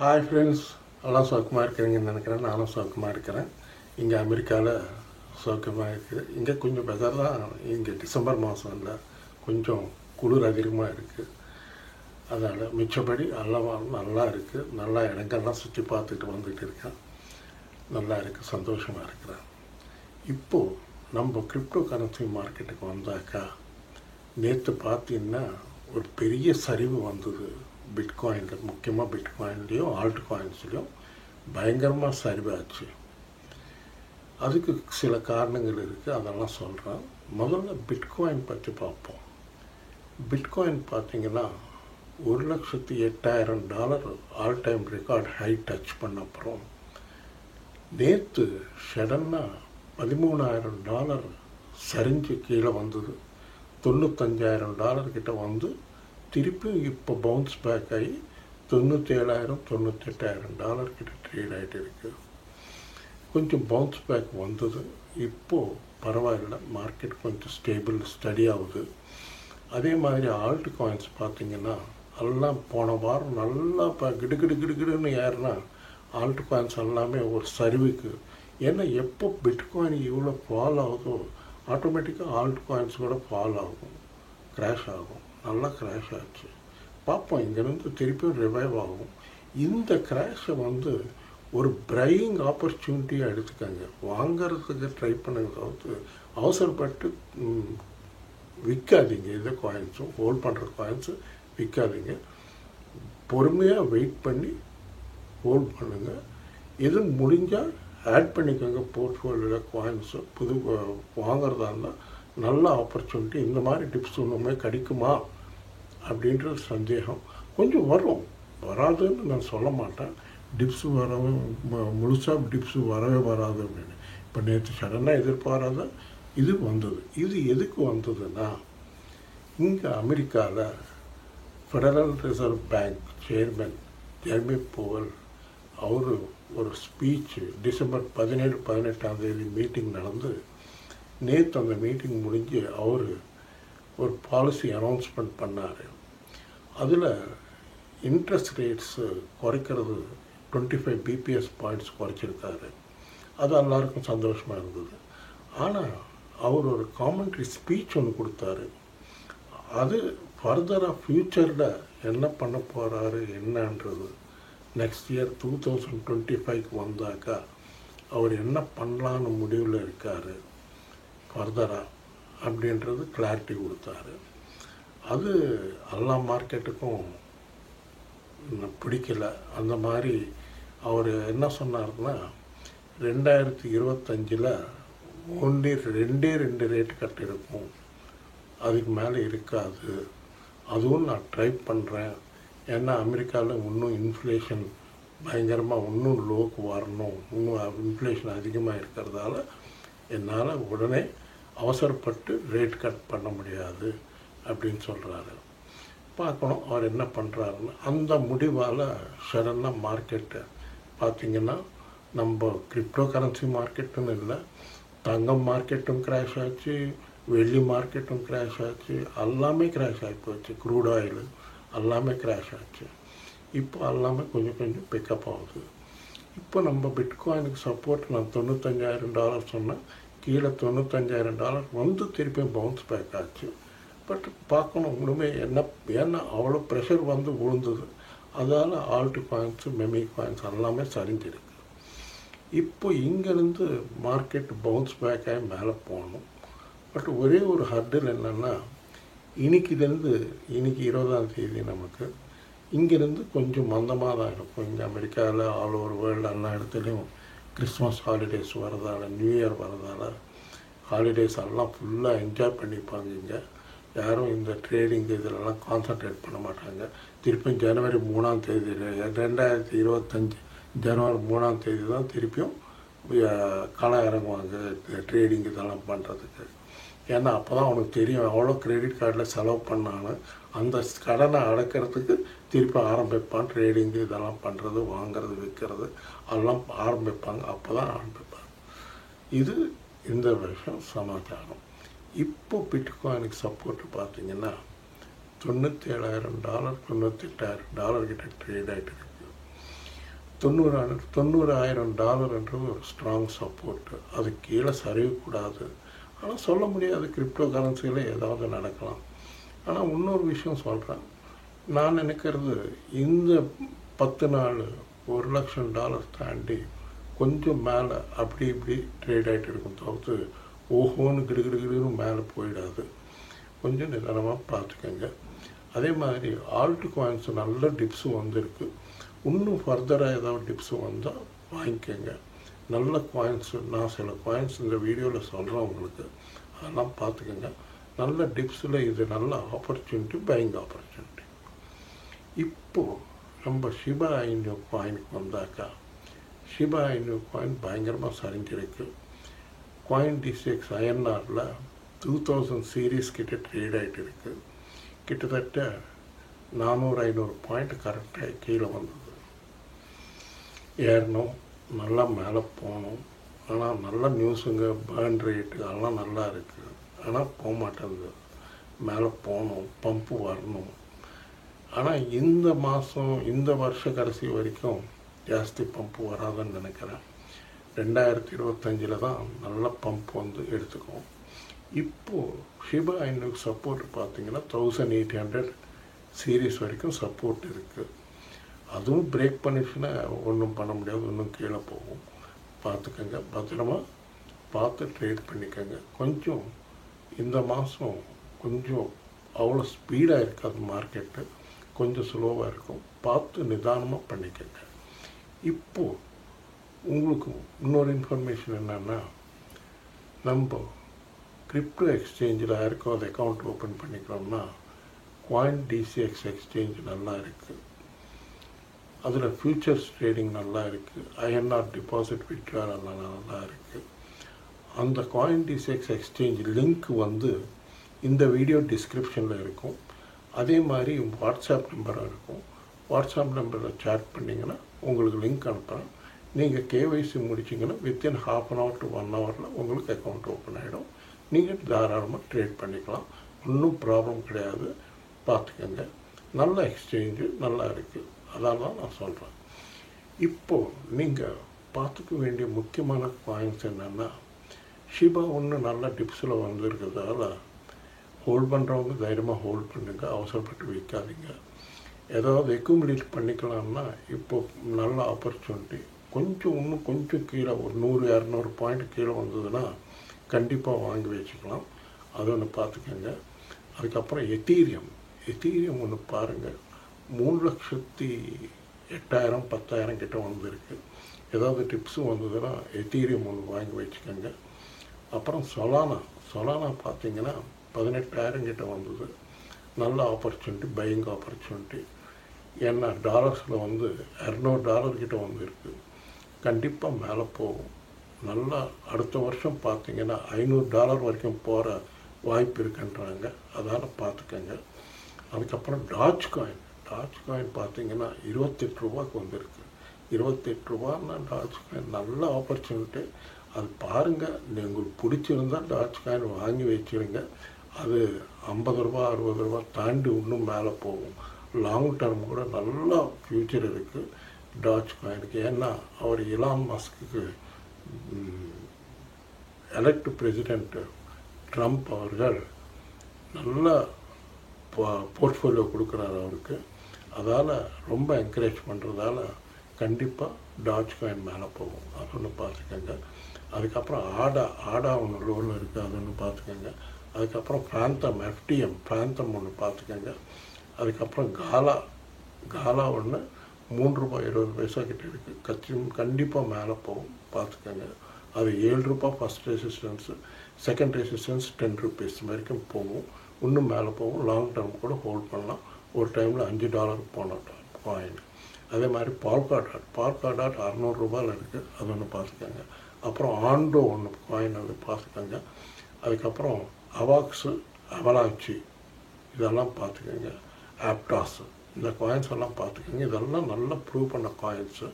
Hi friends, எல்லாம் சௌக்கியமாக இருக்கிறீங்கன்னு நினைக்கிறேன். நானும் சௌக்கியமாக இருக்கிறேன். இங்கே அமெரிக்காவில் சௌக்கியமாக இருக்குது. இங்கே கொஞ்சம் பெட்டர் தான். இங்கே டிசம்பர் மாதம்ல கொஞ்சம் குளிர் அதிகமாக இருக்குது. அதனால் மிச்சப்படி எல்லாம் நல்லா இருக்குது. நல்லா இடங்கள்லாம் சுற்றி பார்த்துட்டு வந்துட்டு இருக்கேன். நல்லா இருக்குது, சந்தோஷமாக இருக்கிறேன். இப்போது நம்ம கிரிப்டோ கரன்சி மார்க்கெட்டுக்கு வந்தாக்கா நேற்று பார்த்தீங்கன்னா ஒரு பெரிய சரிவு வந்தது. பிட்காயினில், முக்கியமாக பிட்காயின்லேயும் ஆல்ட் காயின்ஸ்லேயும் பயங்கரமாக சரிவாச்சு. அதுக்கு சில காரணங்கள் இருக்குது, அதெல்லாம் சொல்கிறேன். முதல்ல பிட்காயின் பற்றி பார்ப்போம். பிட்காயின் பார்த்திங்கன்னா $1,08,000 all time record high touch பண்ண அப்புறம் நேற்று சடனாக $13,000 சரிஞ்சு கீழே வந்தது. $95,000 கிட்ட வந்து திருப்பியும் இப்போ பவுன்ஸ் பேக் ஆகி $97,000 $98,000 கிட்ட ட்ரேட் ஆகிட்டு இருக்குது. கொஞ்சம் பவுன்ஸ் பேக் வந்தது. இப்போது பரவாயில்ல, மார்க்கெட் கொஞ்சம் ஸ்டேபிள், ஸ்டடி ஆகுது. அதே மாதிரி ஆல்ட் காயின்ஸ் பார்த்திங்கன்னா எல்லாம் போன வாரம் நல்லா கிடுகிடுன்னு ஏறினா ஆல்ட் காயின்ஸ் எல்லாமே ஒரு சரிவுக்கு. ஏன்னா எப்போ பிட்காயின் இவ்வளோ ஃபால் ஆகுதோ ஆட்டோமேட்டிக்காக ஆல்ட் காயின்ஸ் கூட ஃபால் ஆகும், க்ராஷ் ஆகும். நல்லா க்ராஷ் ஆச்சு. பார்ப்போம், இங்கேருந்து திருப்பியும் ரிவைவ் ஆகும். இந்த க்ராஷை வந்து ஒரு ப்ரையிங் ஆப்பர்ச்சுனிட்டியாக எடுத்துக்கங்க. வாங்கிறதுக்கு ட்ரை பண்ணுங்க, தவிர்த்து அவசரப்பட்டு விற்காதீங்க. எந்த காயின்ஸும் ஹோல்ட் பண்ணுற காயின்ஸும் விற்காதீங்க. பொறுமையாக வெயிட் பண்ணி ஹோல்ட் பண்ணுங்கள். எது முடிஞ்சால் ஆட் பண்ணிக்கோங்க போர்ட்ஃபோலியோவில் காயின்ஸு. புது வாங்கிறதா இருந்தால் நல்ல ஆப்பர்ச்சுனிட்டி. இந்த மாதிரி டிப்ஸ் ஒன்றுமே கிடைக்குமா அப்படின்ற சந்தேகம் கொஞ்சம் வரும். வராதுன்னு நான் சொல்ல மாட்டேன். டிப்ஸ் வரவே முழுசாக டிப்ஸு வரவே வராது அப்படின்னு. இப்போ நேற்று சடனாக எதிர்பாராத இது வந்தது. இது எதுக்கு வந்ததுன்னா, இங்கே அமெரிக்காவில் federal reserve bank chairman Jeremy Powell அவர் ஒரு ஸ்பீச்சு டிசம்பர் 17-18 மீட்டிங் நடந்து, நேற்று அந்த மீட்டிங் முடிஞ்சு அவர் ஒரு பாலிசி அனௌன்ஸ்மெண்ட் பண்ணார். அதில் இன்ட்ரெஸ்ட் ரேட்ஸு குறைக்கிறது 25 பிபிஎஸ் பாயிண்ட்ஸ் குறைச்சிருக்காரு. அது எல்லாருக்கும் சந்தோஷமாக இருந்தது. ஆனால் அவர் ஒரு காமெண்ட்ரி ஸ்பீச் ஒன்று கொடுத்தாரு. அது ஃபர்தராக ஃப்யூச்சரில் என்ன பண்ண போகிறாரு என்னன்றது, நெக்ஸ்ட் இயர் 2025க்கு வந்தாக்கா அவர் என்ன பண்ணலான்னு முடிவில் இருக்கார் ஃபர்தராக அப்படின்றது கிளாரிட்டி கொடுத்தாரு. அது எல்லா மார்க்கெட்டுக்கும் பிடிக்கலை. அந்த மாதிரி அவர் என்ன சொன்னார்னா, 2025 ஒன்லி 2 ரேட் கட் இருக்கும், அதுக்கு மேலே இருக்காது. அதுவும் நான் ட்ரை பண்ணுறேன். ஏன்னா அமெரிக்காவில் இன்னும் இன்ஃப்ளேஷன் பயங்கரமாக இன்னும் லோக்கு வரணும். இன்னும் இன்ஃப்ளேஷன் அதிகமாக இருக்கிறதால என்னால் உடனே அவசரப்பட்டு ரேட் கட் பண்ண முடியாது அப்படின்னு சொல்கிறாரு. பார்க்கணும் அவர் என்ன பண்ணுறாருன்னு. அந்த முடிவால் சடனாக மார்க்கெட்டு பார்த்திங்கன்னா, நம்ம கிரிப்டோ கரன்சி மார்க்கெட்டுன்னு இல்லை, தங்கம் மார்க்கெட்டும் கிராஷ் ஆச்சு, வெள்ளி மார்க்கெட்டும் கிராஷ் ஆச்சு, எல்லாமே கிராஷ் ஆகி போச்சு. க்ரூட் ஆயில் எல்லாமே கிராஷ் ஆச்சு. இப்போ எல்லாமே கொஞ்சம் கொஞ்சம் பிக்கப் ஆகுது. இப்போ நம்ம பிட்காயினுக்கு சப்போர்ட் நான் $95,000 சொன்னேன். கீழே $95,000 வந்து திருப்பியும் பவுன்ஸ் பேக் ஆச்சு. பட் பார்க்கணும் ஒன்றுமே என்ன, ஏன்னா அவ்வளோ ப்ரெஷர் வந்து விழுந்தது. அதால் ஆல்ட் காயின்ஸு மெமி காயின்ஸ் எல்லாமே சரிஞ்சிருக்கு. இப்போ இங்கேருந்து மார்க்கெட் பவுன்ஸ் பேக் ஆகி மேலே போகணும். பட் ஒரே ஒரு ஹர்டில் என்னென்னா, இன்னைக்கு 20ஆம் தேதி நமக்கு இங்கேருந்து கொஞ்சம் மந்தமாக தான் இருக்கும். இங்கே அமெரிக்காவில் ஆல் ஓவர் வேர்ல்டு எல்லா இடத்துலையும் கிறிஸ்மஸ் ஹாலிடேஸ் வரதால், நியூ இயர் வரதால் ஹாலிடேஸ் எல்லாம் ஃபுல்லாக என்ஜாய் பண்ணிப்பாங்க. இங்கே யாரும் இந்த ட்ரேடிங் இதிலெல்லாம் கான்சன்ட்ரேட் பண்ண மாட்டாங்க. திருப்பியும் ஜனவரி 3ஆம் தேதி 2025 ஜனவரி 3ஆம் தேதி தான் திருப்பியும் களம் இறங்குவாங்க ட்ரேடிங் இதெல்லாம் பண்ணுறதுக்கு. ஏன்னா அப்போ தான் அவனுக்கு தெரியும் எவ்வளோ கிரெடிட் கார்டில் செலவு பண்ணான்னு. அந்த கடனை அடைக்கிறதுக்கு திருப்பி ஆரம்பிப்பான். ட்ரேடிங்கு இதெல்லாம் பண்ணுறது, வாங்கிறது, விற்கிறது எல்லாம் ஆரம்பிப்பாங்க. அப்போ தான் ஆரம்பிப்பாங்க. இது இந்த வருஷம் சமாச்சாரம். இப்போ பிட்காயினுக்கு சப்போர்ட் பார்த்திங்கன்னா $97,000 $98,000 கிட்ட ட்ரேட் ஆகிட்டு இருக்குது. $90,000 ஒரு ஸ்ட்ராங் சப்போர்ட்டு. அது கீழே சரியக்கூடாது. ஆனால் சொல்ல முடியாது, கிரிப்டோ கரன்சியில் ஏதாவது நடக்கலாம். ஆனால் இன்னொரு விஷயம் சொல்கிறேன், நான் நினைக்கிறது இந்த 10 நாள் $1,00,000 தாண்டி கொஞ்சம் மேலே அப்படி இப்படி ட்ரேட் ஆகிட்டு இருக்கும் தவிர்த்து ஓஹோன்னு கிடுகிடுகிடுன்னு மேலே போயிடாது. கொஞ்சம் நிதானமாக பார்த்துக்கங்க. அதே மாதிரி ஆல்ட் காயின்ஸ் நல்ல டிப்ஸு வந்திருக்கு. இன்னும் ஃபர்தராக ஏதாவது டிப்ஸு வந்தால் வாங்கிக்கோங்க. நல்ல காயின்ஸு, நான் சில காயின்ஸ் இந்த வீடியோவில் சொல்கிறேன் உங்களுக்கு, அதெல்லாம் பார்த்துக்கோங்க. நல்ல டிப்ஸில் இது நல்ல ஆப்பர்ச்சுனிட்டி, பையிங் ஆப்பர்ச்சுனிட்டி. இப்போது நம்ம ஷிபா இனு காயினுக்கு வந்தாக்கா, ஷிபா இனு காயின் பயங்கரமாக சரிஞ்சிருக்கு. காயின் டிசிஎக்ஸ் ஐஎன்ஆரில் 2000 சீரீஸ் கிட்ட ட்ரேட் ஆகிட்டு இருக்குது. கிட்டத்தட்ட 400-500 பாயிண்ட் கரெக்டாக கீழே வந்தது. ஏறணும், நல்லா மேலே போகணும். ஆனால் நல்ல நியூஸுங்க, பேர்ன் ரேட்டு அதெல்லாம் நல்லா இருக்குது. ஆனால் போக மாட்டேங்குது. மேலே போகணும், பம்பு வரணும். ஆனால் இந்த மாதம், இந்த வருஷ கடைசி வரைக்கும் ஜாஸ்தி பம்பு வராதுன்னு நினைக்கிறேன். 2025 தான் நல்ல பம்ப் வந்து எடுத்துக்கும். இப்போது ஷிபா இனுக்கு சப்போர்ட் பார்த்தீங்கன்னா 1800 சீரீஸ் வரைக்கும் சப்போர்ட் இருக்குது. அதுவும் பிரேக் பண்ணிச்சுன்னா ஒன்றும் பண்ண முடியாது, இன்னும் கீழே போகும். பார்த்துக்கங்க, பத்திரமா பார்த்து ட்ரேட் பண்ணிக்கோங்க. கொஞ்சம் இந்த மாதம் கொஞ்சம் அவ்வளோ ஸ்பீடாக இருக்காது, மார்க்கெட்டு கொஞ்சம் ஸ்லோவாக இருக்கும். பார்த்து நிதானமாக பண்ணிக்கோங்க. இப்போது உங்களுக்கு இன்னொரு இன்ஃபர்மேஷன் என்னென்னா, நம்ம கிரிப்டோ எக்ஸ்சேஞ்சில் யாருக்கும் அது அக்கௌண்ட் ஓப்பன் பண்ணிக்கிறோம்னா காயின் டிசிஎக்ஸ் எக்ஸ்சேஞ்ச் நல்லா இருக்குது. அதில் ஃபியூச்சர்ஸ் ட்ரேடிங் நல்லா இருக்குது. ஐஎன்ஆர் டிபாசிட் விட்ரால் நல்லா இருக்குது. அந்த காயின் டிசிஎக்ஸ் எக்ஸ்சேஞ்ச் லிங்க் வந்து இந்த வீடியோ டிஸ்கிரிப்ஷனில் இருக்கும். அதே மாதிரி வாட்ஸ்அப் நம்பரும் இருக்கும். வாட்ஸ்அப் நம்பரில் சேட் பண்ணிங்கன்னா உங்களுக்கு லிங்க் அனுப்புகிறேன். நீங்கள் கேஒய்சி முடிச்சிங்கன்னா வித்தின் ½ அன் ஹவர் டு 1 ஹவரில் உங்களுக்கு அக்கௌண்ட் ஓப்பன் ஆகிடும். நீங்கள் தாராளமாக ட்ரேட் பண்ணிக்கலாம், ஒன்றும் ப்ராப்ளம் கிடையாது. பார்த்துக்கங்க, நல்ல எக்ஸ்சேஞ்சு நல்லா இருக்குது. அதெல்லாம் நான் சொல்கிறேன். இப்போது நீங்கள் பார்த்துக்க வேண்டிய முக்கியமான பாயிண்ட்ஸ் என்னென்னா, ஷிபா ஒன்று நல்ல டிப்ஸில் வந்துருக்கிறதால ஹோல்ட் பண்ணுறவங்க தைரியமாக ஹோல்ட் பண்ணுங்க, அவசரப்பட்டு விற்காதீங்க. ஏதாவது அக்குமுலேட் பண்ணிக்கலாம்னா இப்போது நல்ல ஆப்பர்ச்சுனிட்டி. இன்னும் கொஞ்சம் கீழே ஒரு 100-200 பாயிண்ட் கீழே வந்ததுன்னா கண்டிப்பாக வாங்கி வச்சுக்கலாம். அது ஒன்று பார்த்துக்கோங்க. அதுக்கப்புறம் எத்தீரியம் ஒன்று பாருங்கள், 3,08,000 10,000 கிட்ட வந்திருக்கு. ஏதாவது டிப்ஸும் வந்ததுன்னா எத்தீரியம் ஒன்று வாங்கி வச்சுக்கோங்க. அப்புறம் சொலானா பார்த்தீங்கன்னா 18,000 கிட்ட வந்தது. நல்ல ஆப்பர்ச்சுனிட்டி, பையிங் ஆப்பர்ச்சுனிட்டி. ஏன்னா டாலர்ஸில் வந்து $200 கிட்ட வந்துருக்கு. கண்டிப்பாக மேலே போகும். நல்லா அடுத்த வருஷம் பார்த்தீங்கன்னா $500 வரைக்கும் போகிற வாய்ப்பு இருக்குன்றாங்க. அதால் பார்த்துக்கங்க. அதுக்கப்புறம் டாஜ் காயின் பார்த்தீங்கன்னா 28 ரூபாய்க்கு வந்திருக்கு. 28 ரூபான்னா டாஜ் காயின் நல்ல ஆப்பர்ச்சுனிட்டி. அது பாருங்கள், உங்களுக்கு பிடிச்சிருந்தால் டாஜ் காயின் வாங்கி வச்சுருங்க. அது 50 ரூபா 60 ரூபா தாண்டி இன்னும் மேலே போகும். லாங் டர்ம் கூட நல்லா ஃப்யூச்சர் இருக்குது டாஜ் காயினுக்கு. ஏன்னா அவர் எலான் மஸ்க்கு எலெக்ட் பிரசிடெண்ட் ட்ரம்ப் அவர்கள் நல்ல போர்ட்ஃபோலியோ கொடுக்குறாரு அவருக்கு. அதால் ரொம்ப என்கரேஜ் பண்ணுறதால கண்டிப்பாக டாஜ் காயின் மேலே போகும். அது ஒன்று பார்த்துக்கோங்க. அதுக்கப்புறம் ஆடா ஒன்று ரோல் இருக்குது, அது ஒன்று பார்த்துக்கோங்க. அதுக்கப்புறம் பிராந்தம் ஒன்று பார்த்துக்கோங்க. அதுக்கப்புறம் காலா ஒன்று $3.20 கிட்ட இருக்குது. கண்டிப்பாக மேலே போகும், பார்த்துக்கோங்க. அது $7 ஃபஸ்ட் ரெசிஸ்டன்ஸு, செகண்ட் ரெசிஸ்டன்ஸ் $10 வரைக்கும் போகும். இன்னும் மேலே போகும். லாங் டர்ம் கூட ஹோல்ட் பண்ணலாம். ஒரு டைமில் $5 போன காயின். அதே மாதிரி பால்காடாட் $600 இருக்குது, அது ஒன்று பார்த்துக்கோங்க. அப்புறம் ஆண்டோ ஒன்று காயின், அது பார்த்துக்கோங்க. அதுக்கப்புறம் அவலாச்சி இதெல்லாம் பார்த்துக்கோங்க. ஆப்டாஸ், இந்த காயின்ஸ் எல்லாம் பார்த்துக்கோங்க. இதெல்லாம் நல்லா ப்ரூவ் பண்ண காயின்ஸு.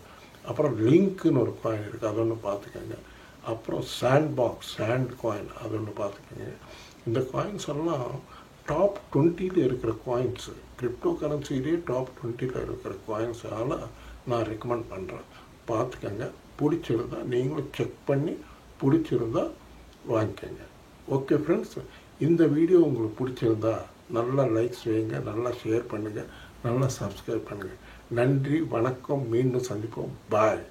அப்புறம் லிங்க்குன்னு ஒரு காயின் இருக்குது, அது ஒன்று பார்த்துக்கோங்க. அப்புறம் சாண்ட் காயின், அது ஒன்று பார்த்துக்கோங்க. இந்த காயின்ஸ் எல்லாம் டாப் 20 இருக்கிற காயின்ஸு. கிரிப்டோ கரன்சிலே டாப் 20 இருக்கிற காயின்ஸால் நான் ரெக்கமெண்ட் பண்ணுறேன். பார்த்துக்கங்க. பிடிச்சிருந்தா நீங்களும் செக் பண்ணி பிடிச்சிருந்தா வாங்கிக்கோங்க. ஓகே ஃப்ரெண்ட்ஸ், இந்த வீடியோ உங்களுக்கு பிடிச்சிருந்தா நல்லா லைக்ஸ் வைங்க, நல்லா ஷேர் பண்ணுங்கள், நல்லா சப்ஸ்கிரைப் பண்ணுங்கள். நன்றி, வணக்கம், மீண்டும் சந்திப்போம். பாய்.